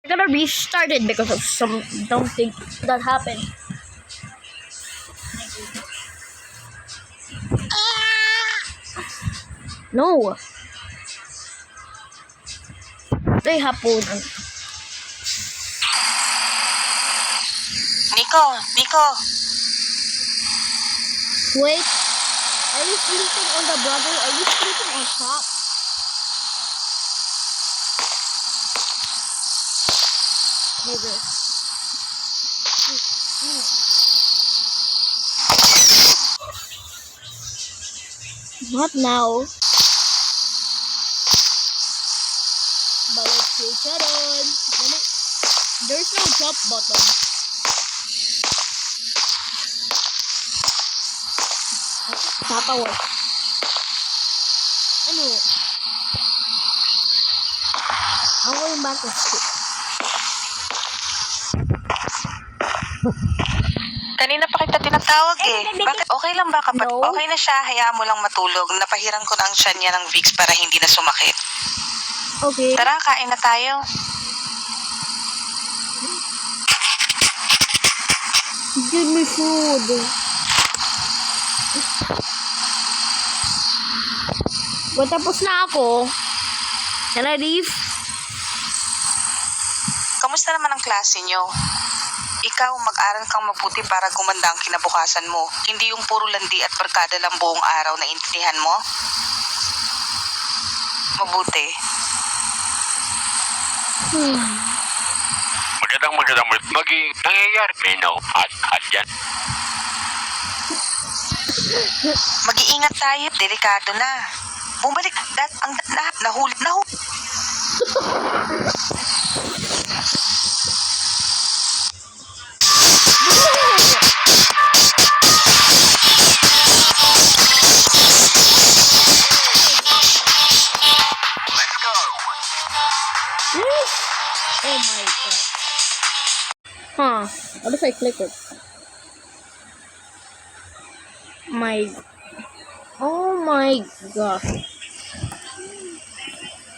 I'm gonna restart it because of some dumb thing that happened. No. They happen. Nico. Wait. Are you sleeping on the brother? Are you sleeping on top? Nigga. Not now. But let's switch it on. There's no jump button. Tatawa. Ano? I'm going back to school. Kanina pa kita tinatawag eh. Bakit? Okay lang ba kapag No. okay na siya, hayaan mo lang matulog. Napahiran ko na ang tiyan niya ng Vicks para hindi na sumakit. Okay. Tara, kain na tayo. Give me food. Well, tapos na ako. Can I leave? Kamusta naman ang klase niyo? Ikaw, mag-aral kang mabuti para gumanda ang kinabukasan mo. Hindi yung puro landi at barkada lang buong araw na intindihan mo. Mabuti. Magandang maging nangyayari Pino at yan. Mag-iingat tayo, delikado na. Bumalik ang lahat, nahulip. Let's go. Oh my god. Huh. What if I click it? Oh my gosh.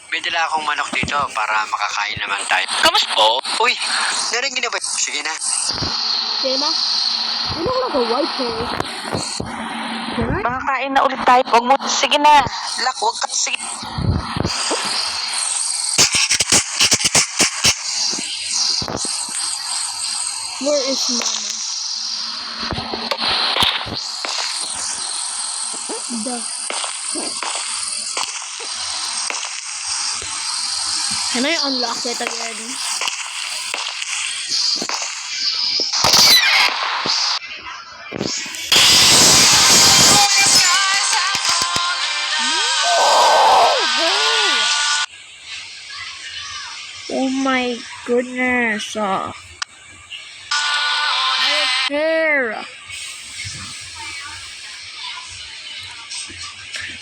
May dala akong manok dito para makakain naman tayo. Kamusta? Oh, uy, naringin na ba? Sige na. Diba? You look like a white hair. Makakain na ulit tayo. Huwag mo, sige na. Huwag ka, sige. Where is mama? Can I unlock it again? Oh my goodness. I don't care.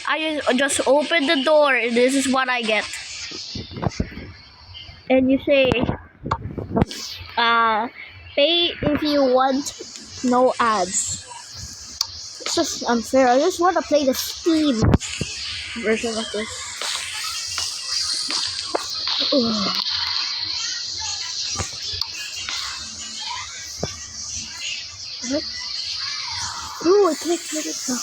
I just open the door and this is what I get. And you say, pay if you want no ads. It's just unfair. I just want to play the Steam version of this. Ugh. What? Ooh, I can't get it back.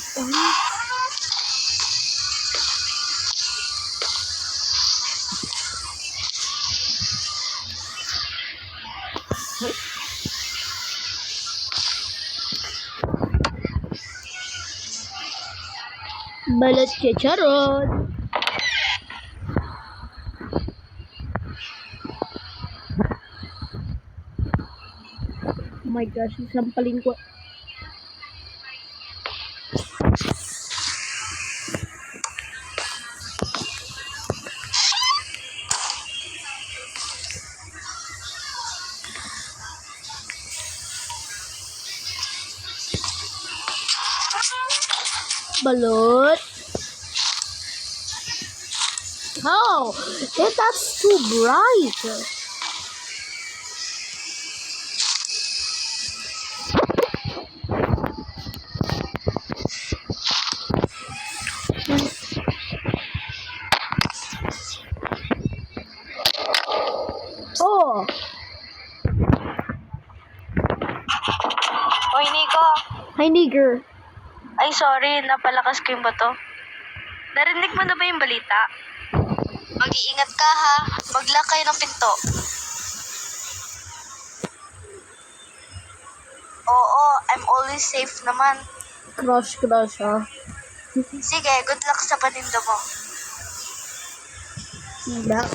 Balat chicharon. Oh my gosh, sampalin ko. Balot. Oh, that's too bright. Oh, Hoy, Nico. Hi, nigger. Ay, sorry. Napalakas ko yung bato. Narinig mo na ba yung balita? Mag-iingat ka, ha? Mag-lock kayo ng pinto. Oo, I'm always safe naman. Crush, ha? Sige, good luck sa paninda mo. Back.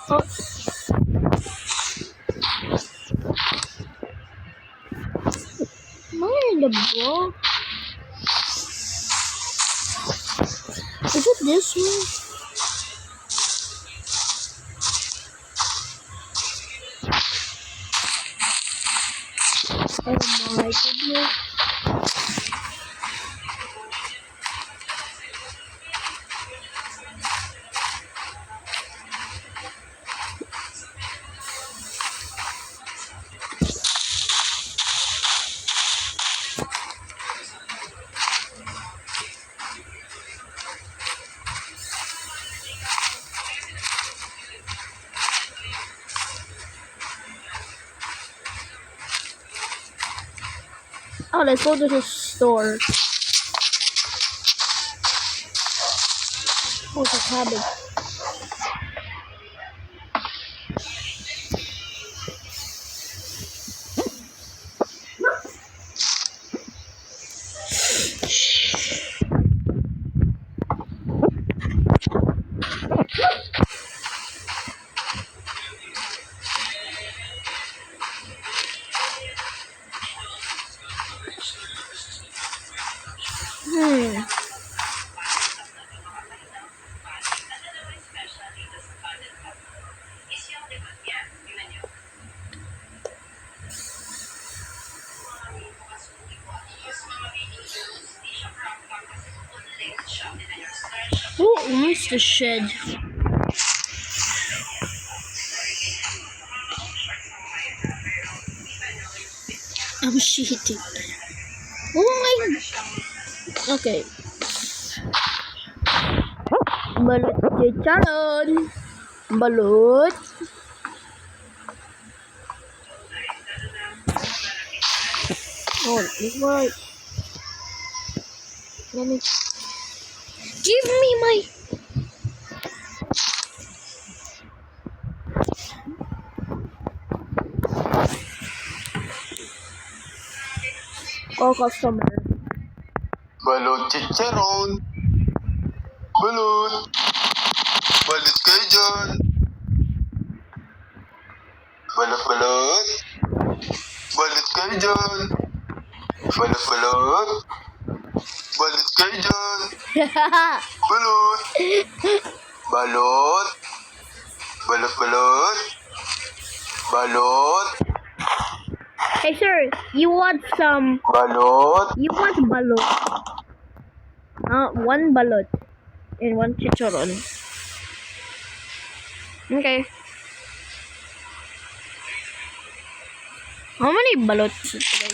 Oh. Where in the ball? Is it this one? Oh my goodness. Oh, let's go to the store. Oh, it's a cabbage. Who owns the shed? I'm cheating. Oh my. Okay. Balut chicharon. Balut. Oh, this one. Let me. Give me my. Call customer. Balot chicharon. Balot. Balot kayo dyan. Balot. Balot kayo dyan. Balot. Balot kayo dyan. Balot. Balot. Balot. Balot. Hey sir, you want some? Balot. You want balot? One balot and one chicharon. Okay. How many balots today?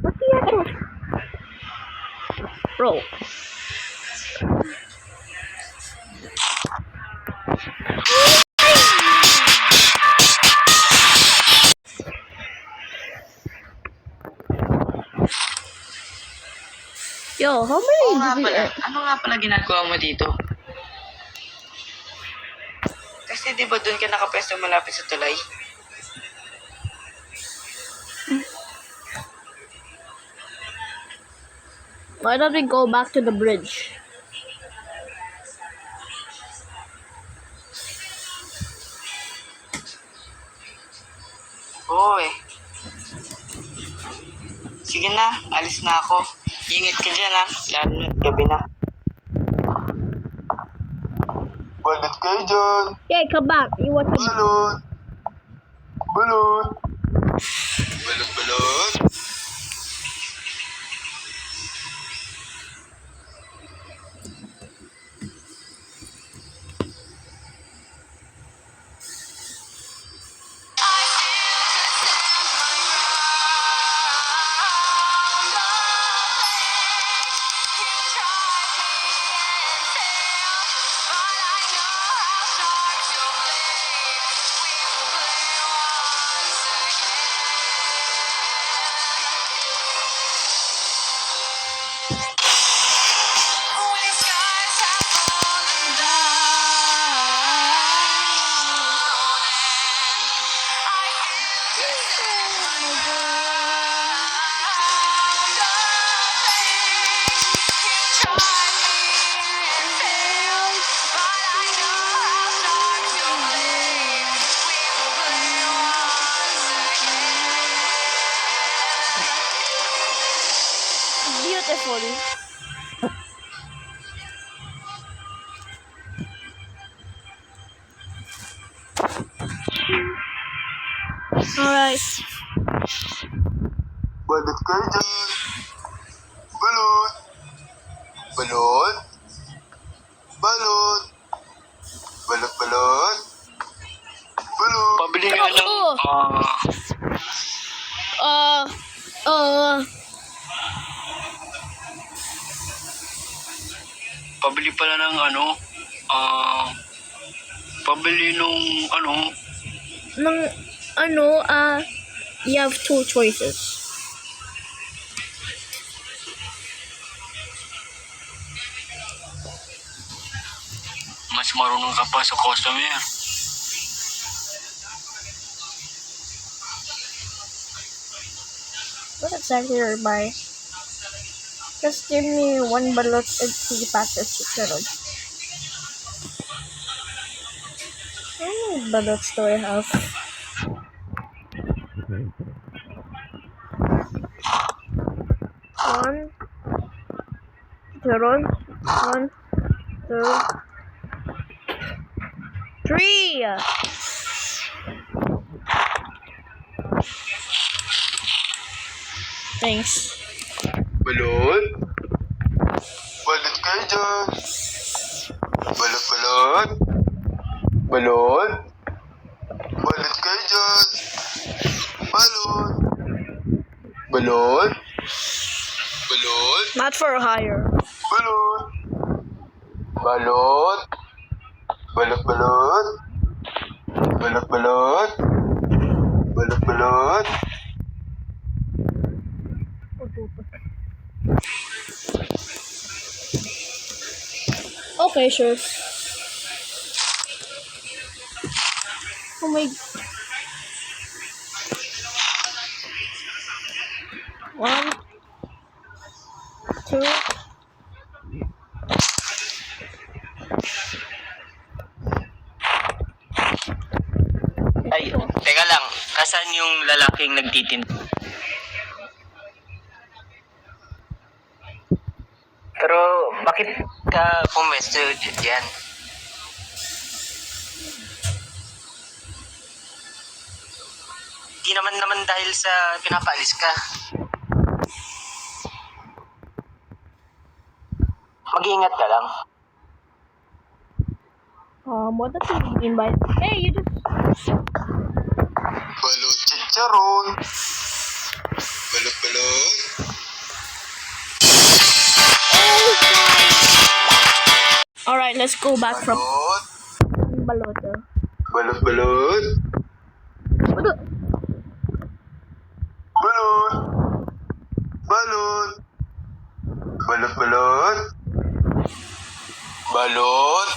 What's the actual? Bro. Yo, how many Oo nga did pala. you Ano nga pala ginagawa mo dito? Kasi di ba doon ka nakapwesto malapit sa tulay? Why don't we go back to the bridge? Oo eh. Sige na, alis na ako. Ingat ka dyan ha, lalo na gabi na. Balot kayo dyan. Yeah, come back. You want to? Balot. Balot. beautiful. Alright. Balot kayo dyan. Balot. Balot. Balot. Balot, balot. Balot. Pabili nga ng... Pabili pala ng pabili nung You have two choices. mas marunong ka pa sa customer. What exactly are you buying? Just give me 1 balot and 3 packs of chicharon. How many balots do I have? One. Chicharon. 1, 2, 3. Thanks. Balot. Balot kayo dyan. Balot, balot. Balot. Balot kayo dyan. Balot. Balot. Balot. Not for hire. Balot. Balot. Balot, balot. Balot, balot. Balot, balot. Okay, sure. Oh my. 1, 2. Ay, teka lang. Asan yung lalaking nagtitinda? Pero, bakit ka pumwesto dyan? Di naman dahil sa pinapaalis ka. Mag-iingat ka lang. What does it mean by? Hey, you just. Balot chicharon. Balot, balot. Alright, let's go back from Balot. Balota. Balot, balot. Balot. Balot. Balot. Balot, balot. Balot.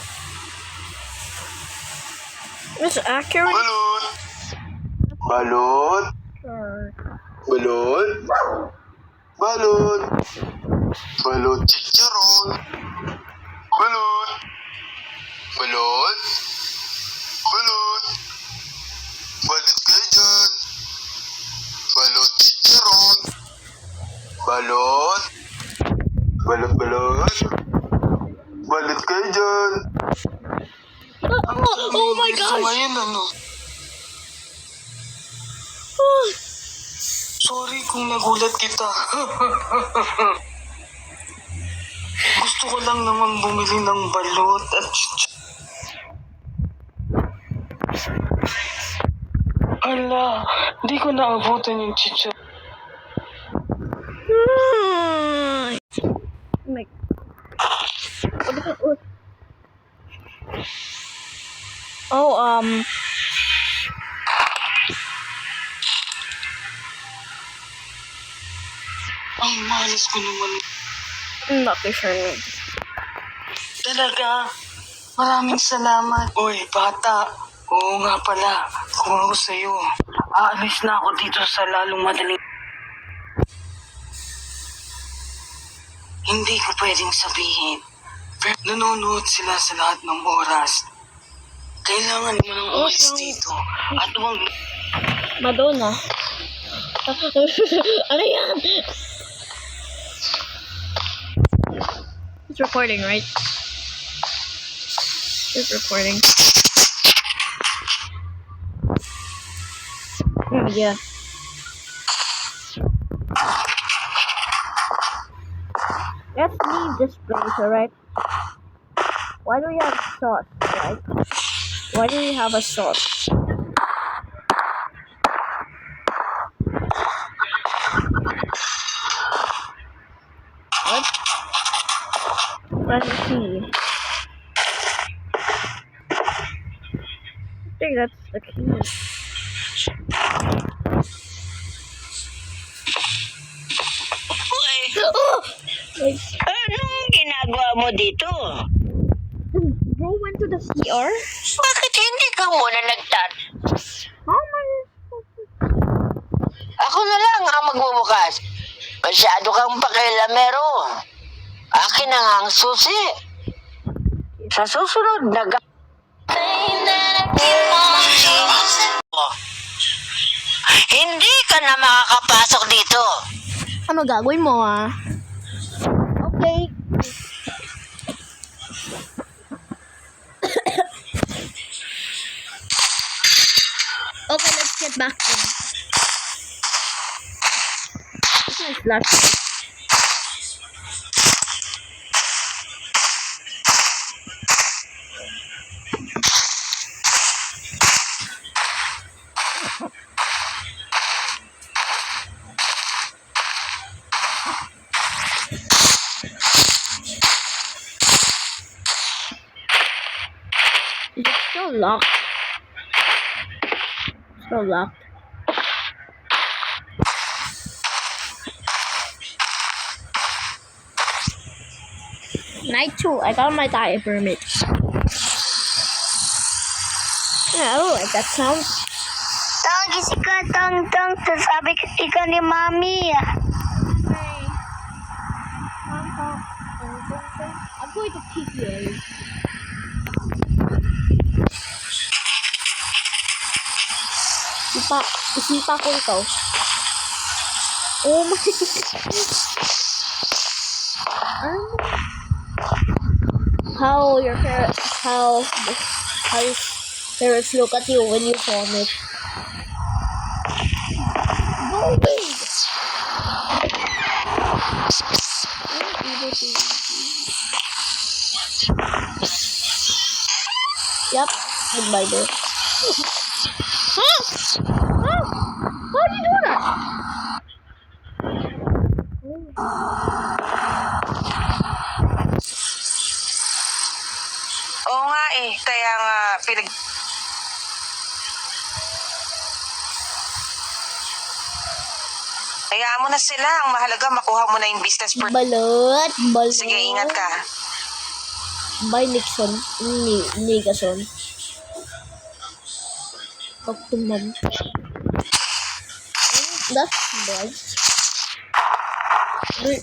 It's accurate. Balot. Balot. Or... Balot. Balot. Balot chicharon. Balot. Balot. Balot. Balot kayo dyan. Balot chicharon. Balot. Balot, balot. Balot kayo dyan. Oh my gosh! Ngayon ano? Oh, Sorry kung nagulat kita. Gusto ko lang naman bumili ng balot at Hala, di ko naabutan yung chicha. my... Oh, Ang malas ko naman. Lucky for me. Talaga, maraming salamat. Uy, bata. Oo nga pala, kung ako sa'yo, aalis na ako dito sa lalong madaling... Hindi ko pwedeng sabihin. Pero nanonood sila sa lahat ng oras. Kailangan mo nang umalis dito at huwag... Madonna. Ano yan? It's recording, right? It's recording. Yeah. Let's leave this place, alright? Why do we have sauce, right? Why do we have a sauce? What? Let me see. I think that's the key. Uy, Oh! Wait, anong ginagawa mo dito? bro went to the CR? Bakit hindi ka muna nagtat? How am I supposed to... Ako na lang ang magbubukas. Masyado kang pakialamero. Akin na nga ang susi. Sa susunod na hindi ka na makakapasok dito. Ano gagawin mo, ah? Okay. Okay, let's get back in. This is flashlight. Is it still locked? Still locked. Night 2. I got my diet permit. Yeah, I don't like that sound. Tawagis ka, tang-tang, sabi ka ni Mami. I'm going to kick you. Isipa ko ikaw. Oh my how your parents look at you when you vomit. Go away. Yep, goodbye there. Huh? Huh? How do you do that? Oo nga eh, kaya nga Hayaan mo na sila. Ang mahalaga, makuha mo na yung business per... Balot. Sige, ingat ka. Bye, Nixon. Nixon. Talk to mom. That's bad. Where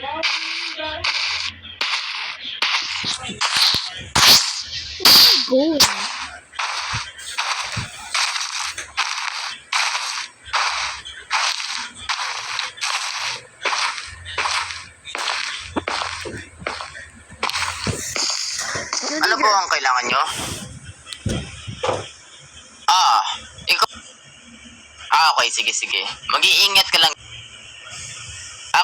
are you going? Ano po ang kailangan nyo? Ikaw... okay, sige. Mag-iingat ka lang.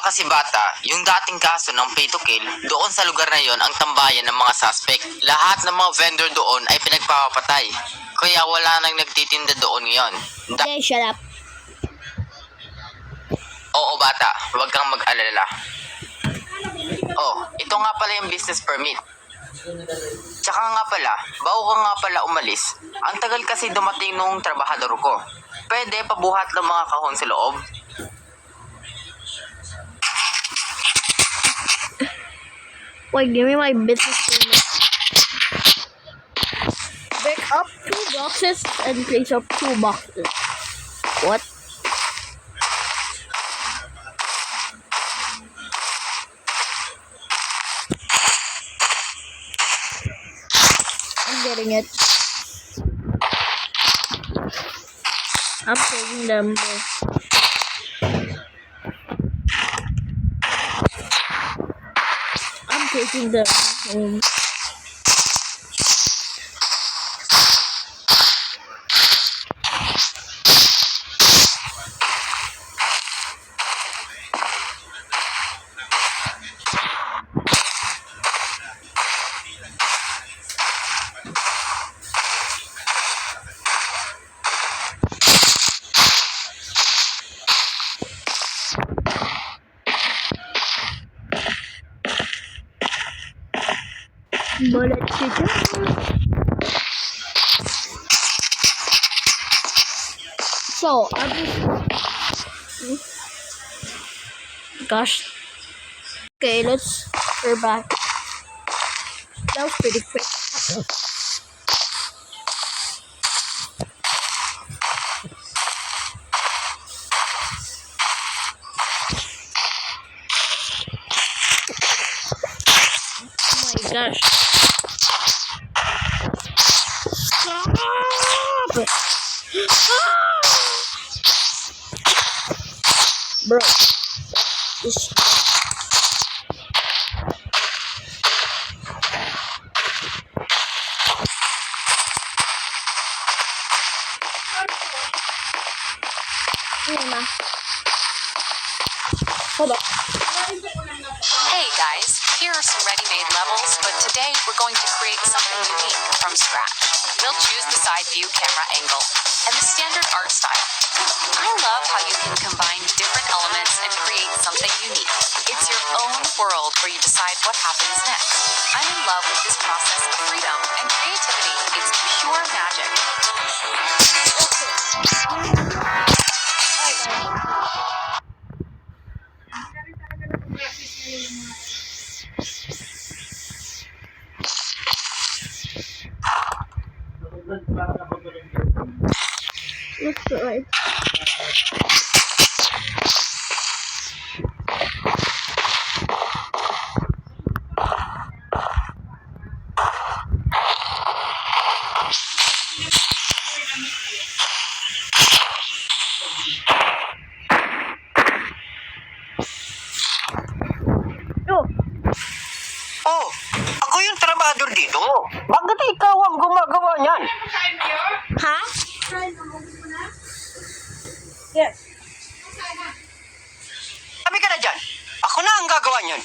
Kasi bata, yung dating kaso ng pay to kill, doon sa lugar na yon ang tambayan ng mga suspect. Lahat ng mga vendor doon ay pinagpapatay. Kaya wala nang nagtitinda doon ngayon. Okay, shut up. Oo bata, huwag kang mag-alala. Ito nga pala yung business permit. Tsaka nga pala, bago ka nga pala umalis, ang tagal kasi dumating nung trabahador ko. Pwede pabuhat ng mga kahon sa loob? Wait, give me my business permit. Break up 2 boxes and place up 2 boxes. What? I'm getting it. I'm taking them both. taking them home. Bullet chicken. So, gosh. Okay, we're back. That was pretty quick. Oh my gosh. Stop! Bro. This Hold up. Hey guys, here are some ready-made levels, but today we're going to create something unique from scratch. We'll choose the side view camera angle and the standard art style. I love how you can combine different elements and create something unique. It's your own world where you decide what happens next. I'm in love with this process of freedom and creativity. It's pure magic. Looks right. Oh, Oh, ako yung trabador dito. Bakit ikaw ang gumagawa niyan? huh? Yes. Sabi ka na dyan. Ako na ang gagawa niyan.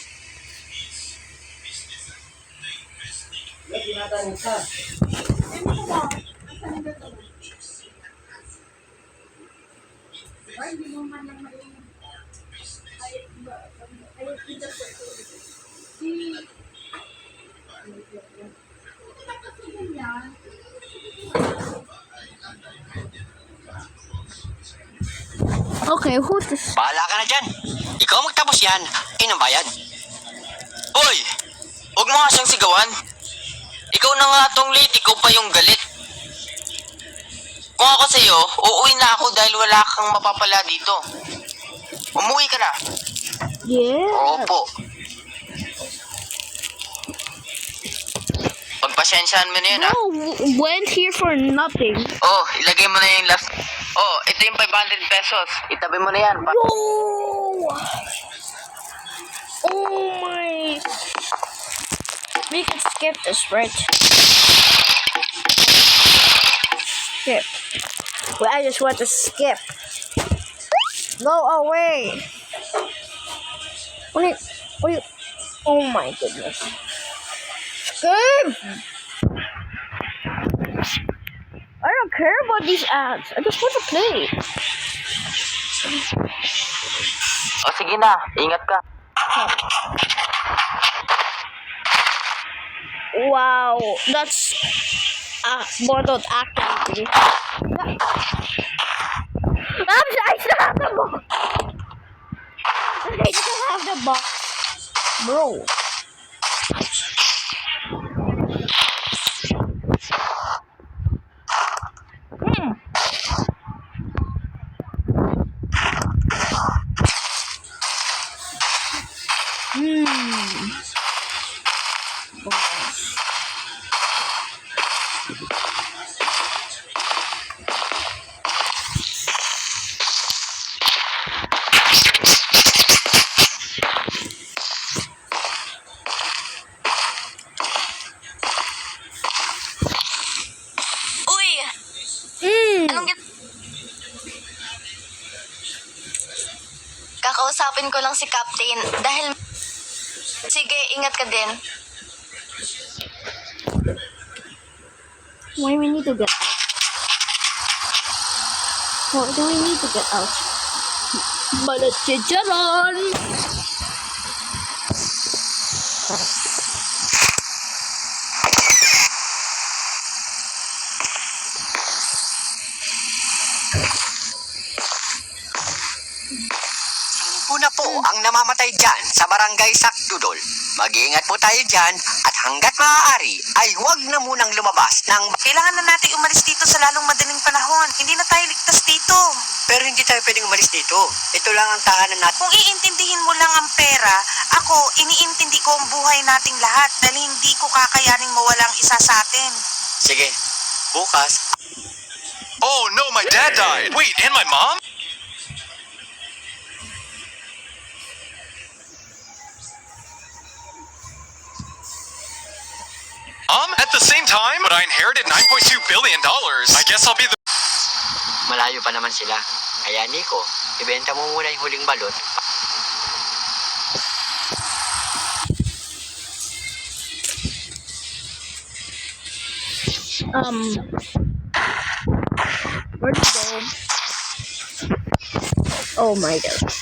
Okay, who's this? Bahala ka na dyan. Ikaw magtapos yan. Bayad. Hoy! Huwag mo nga siyang sigawan. Ikaw na nga tong late, ikaw pa yung galit. Kung ako sa'yo, uuwi na ako dahil wala kang mapapala dito. Umuwi ka na. Yeah. Opo. Pagpasensyahan mo na yun, ha? No, went here for nothing. Oh, ilagay mo na yung last. Oh, ito yung 500 pesos. Itabi mo na yan. Whoa! Oh my! We can skip this, right? Skip. Well, I just want to skip. Go away! What are you? Oh my goodness! Skip! I don't care about these ads. I just want to play. O sige na, ingat ka. Wow, that's bottled activity. I still have the box. I still have the box, bro. kakausapin ko lang si Captain dahil... Sige, ingat ka din. Why we need to get out? What do we need to get out? Balot chicharon! Una po ang namamatay dyan sa barangay Sakdudol. Mag-iingat po tayo dyan at hanggat maaari ay huwag na munang lumabas ng... Kailangan na natin umalis dito sa lalong madaling panahon. Hindi na tayo ligtas dito. Pero hindi tayo pwedeng umalis dito. Ito lang ang tahanan natin. Kung iintindihin mo lang ang pera, ako, iniintindi ko ang buhay nating lahat dahil hindi ko kakayaning mawalang isa sa atin. Sige, bukas. Oh no, my dad died. Wait, and my mom? At the same time, but I inherited $9.2 billion. I guess I'll be the... Malayo pa naman sila. Kaya Nico, ibenta mo muna yung huling balot. Where'd you go? Oh my god.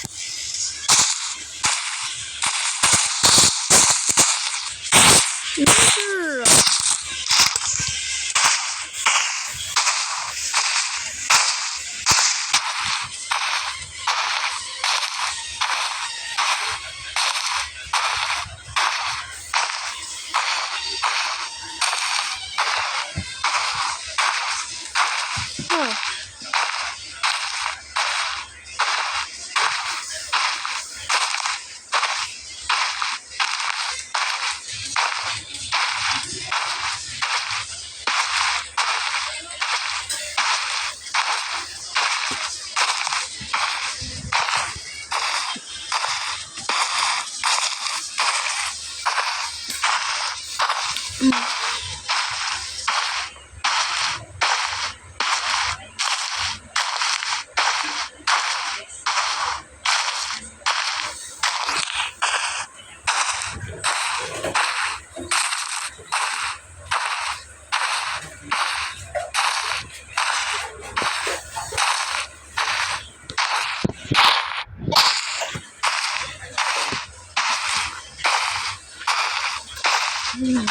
Never.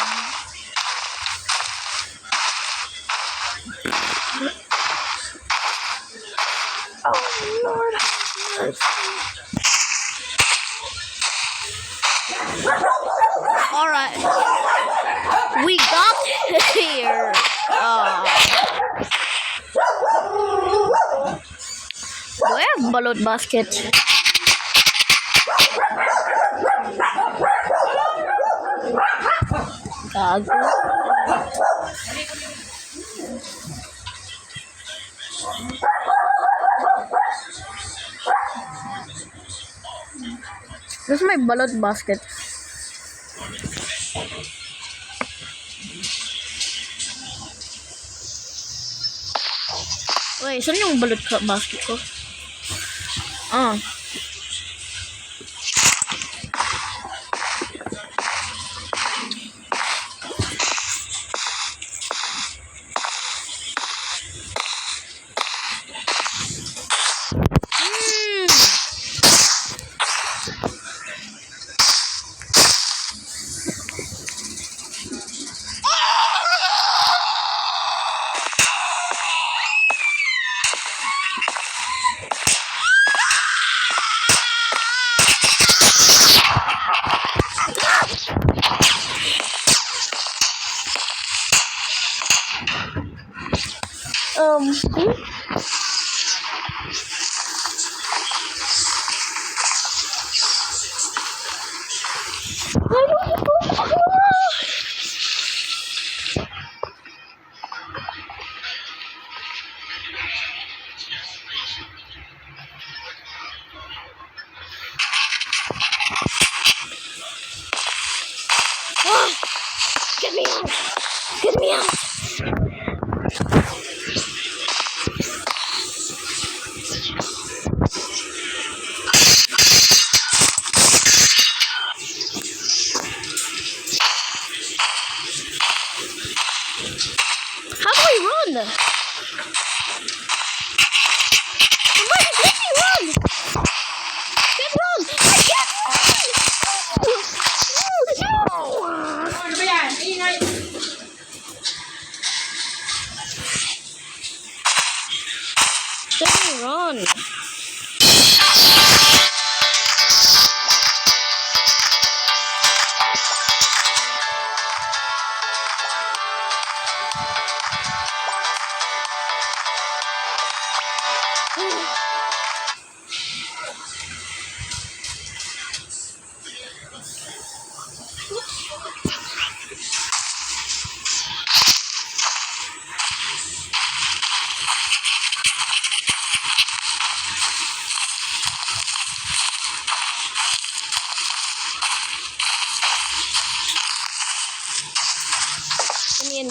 Alright. We got here. Do I have balot basket? Gago. This is my balot basket. Wait, saan yung balot basket ko? Ah. Get me out! Get me out!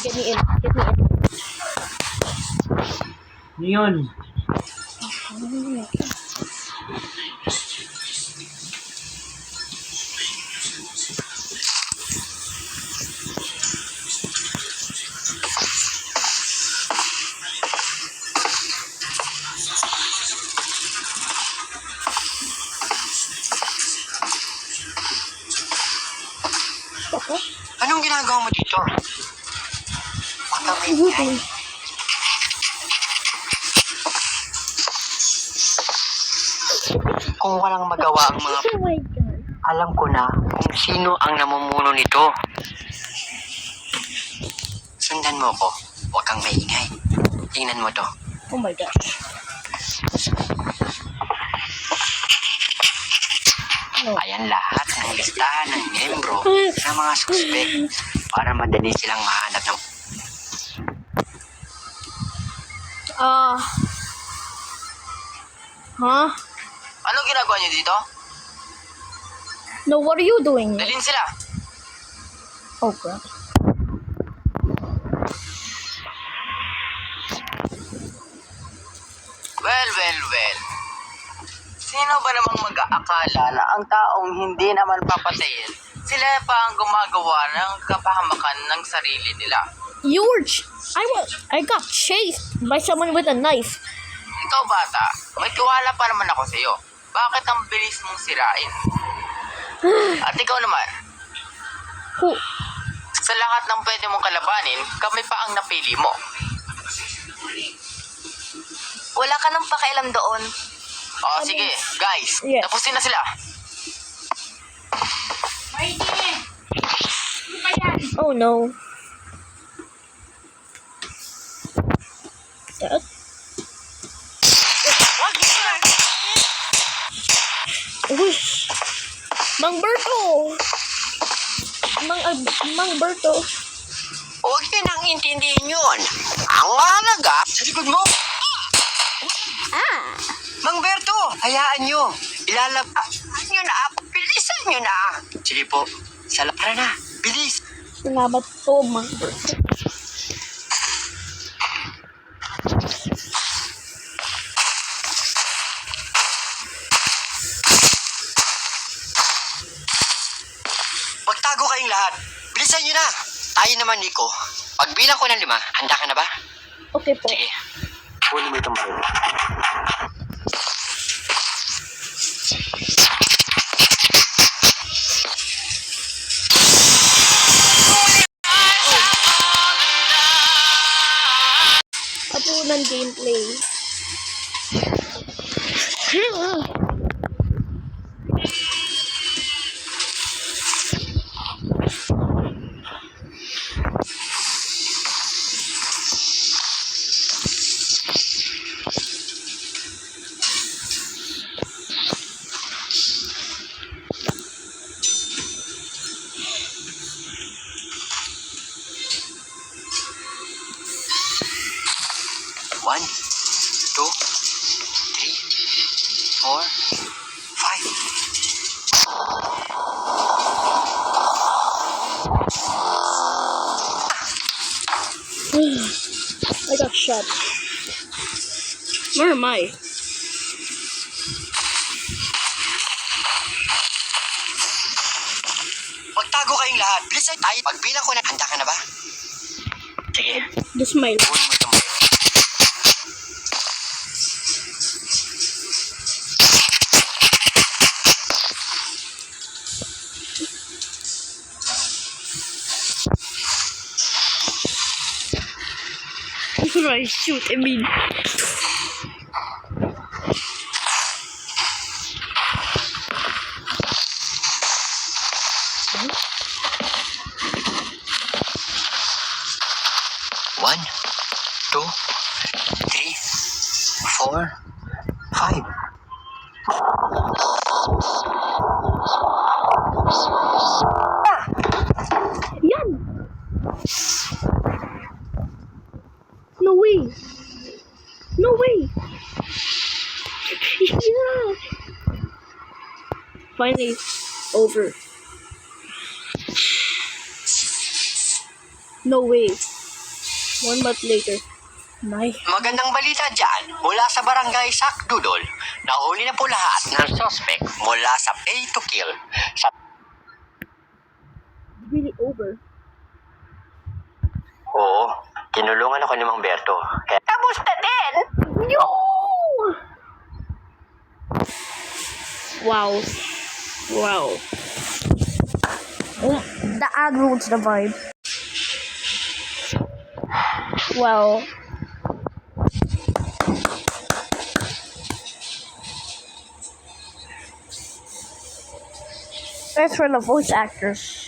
get me in. Get me in. Yun. Anong ginagawa mo dito? Huwag kang maingay. Gutom. Kung walang magawa ang mga... Oh my God. Alam ko na kung sino ang namumuno nito. Sundan mo ko. Huwag kang maingay. Tingnan mo to. Oh my gosh. No. Ayan lahat ng listahan ng membro ng mga suspect para madali silang mahanap ng... Huh? Anong ginagawa niyo dito? No, what are you doing? Dalhin sila. Oh crap. Well. Sino ba namang mag-aakala na ang taong hindi naman papatayin, sila pa ang gumagawa ng kapahamakan ng sarili nila? I got chased by someone with a knife. Ikaw bata, may tiwala pa naman ako sa'yo. Bakit ang bilis mong sirain? At ikaw naman, Who? sa lahat ng pwede mong kalabanin, kami pa ang napili mo. Wala ka nang pakialam doon. O sige, guys, Yes. tapusin na sila. Oh no. That? Uy! Mang Berto! Mang Berto. Huwag niyo nang intindihin yun. Ang mahalaga, sa likod mo. Mang Berto, hayaan nyo. Ilalabas nyo na. Bilisan nyo na. Sige po. Tara na. Bilis. Salamat po, Mang Berto. Magtago kayong lahat. Bilisan nyo na. Tayo naman, Nico. Pagbilang ko ng 5, handa ka na ba? Okay po. Sige. Huli mo itong baril. Kapunan gameplay. One, 2, 3, 4, 5. I got shot. Where am I? Magtago kayong lahat. Bilisan tayo. Pagbilang ko na, handa ka na ba? Sige. This is my Huli mo itong baril. right. Shoot, I mean. One, 2, 3, 4, 5. Yan! No way! No way! Yeah! Finally, over. No way. 1 month later. My. Magandang balita dyan mula sa barangay Sakdudol. Nahuli na po lahat ng suspect mula sa pay to kill. Sa Really over. Oo, kinulungan ako ni Mang Berto. Kaya kamusta din? Yo! Wow. Wow. Oh, the ad ruins the vibe. Wow. That's for the voice actors.